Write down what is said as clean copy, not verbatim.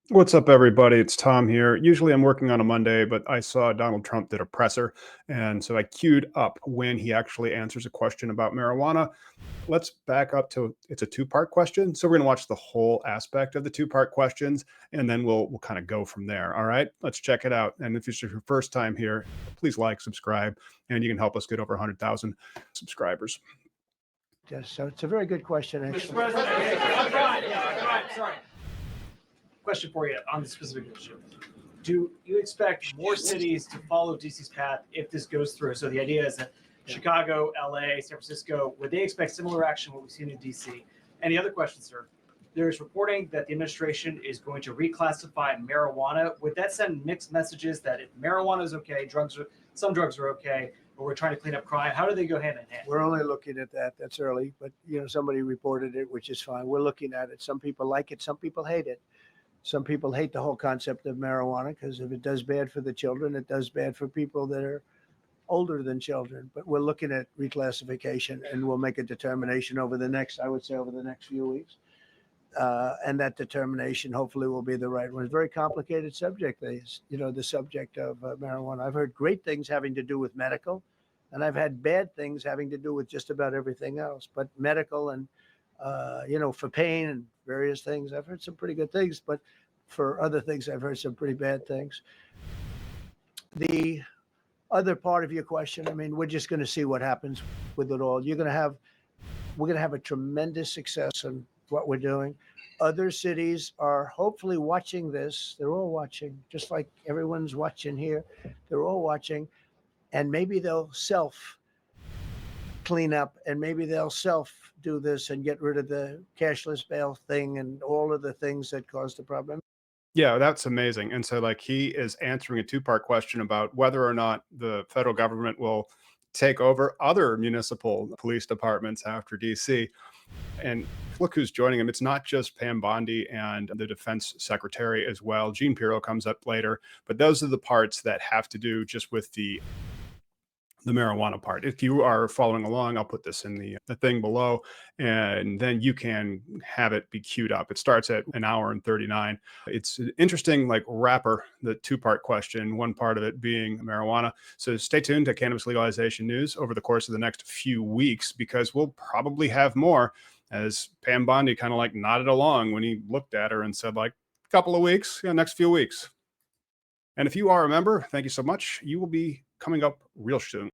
What's up, everybody? It's Tom here. Usually I'm working on a Monday, but I saw Donald Trump did a presser. And so I queued up when he actually answers a question about marijuana. Let's back up to it's a two-part question. So we're going to watch the whole aspect of the two-part questions, and then we'll kind of go from there. All right, let's check it out. And if it's your first time here, please like, subscribe, and you can help us get over 100,000 subscribers. Yes, so it's a very good question, Mr. actually. President, yeah, sorry. Question for you on the specific issue. Do you expect more cities to follow DC's path if this goes through? So the idea is that Chicago, LA, San Francisco, would they expect similar action what we've seen in DC? And the other question, sir, there's reporting that the administration is going to reclassify marijuana. Would that send mixed messages that if marijuana is okay, some drugs are okay, but we're trying to clean up crime? How do they go hand in hand? We're only looking at that. That's early, but somebody reported it, which is fine. We're looking at it. Some people like it. Some people hate it. Some people hate the whole concept of marijuana because if it does bad for the children, it does bad for people that are older than children. But we're looking at reclassification, and we'll make a determination over the next few weeks. And that determination hopefully will be the right one. It's a very complicated subject, the subject of marijuana. I've heard great things having to do with medical, and I've had bad things having to do with just about everything else. But medical and, for pain and various things, I've heard some pretty good things. But for other things, I've heard some pretty bad things. The other part of your question, I mean, we're just going to see what happens with it all. We're going to have a tremendous success in what we're doing. Other cities are hopefully watching this. They're all watching, just like everyone's watching here. They're all watching, and maybe they'll self clean up, and maybe they'll self do this and get rid of the cashless bail thing and all of the things that caused the problem. Yeah, that's amazing. And so, like, he is answering a two-part question about whether or not the federal government will take over other municipal police departments after DC. And look who's joining him. It's not just Pam Bondi and the defense secretary as well. Gene Pirro comes up later, but those are the parts that have to do just with the marijuana part. If you are following along, I'll put this in the thing below, and then you can have it be queued up. It starts at 1:39. It's an interesting wrapper, the two-part question, one part of it being marijuana. So stay tuned to Cannabis Legalization News over the course of the next few weeks, because we'll probably have more, as Pam Bondi kind of nodded along when he looked at her and said, a couple of weeks, next few weeks. And if you are a member, thank you so much. You will be coming up real soon.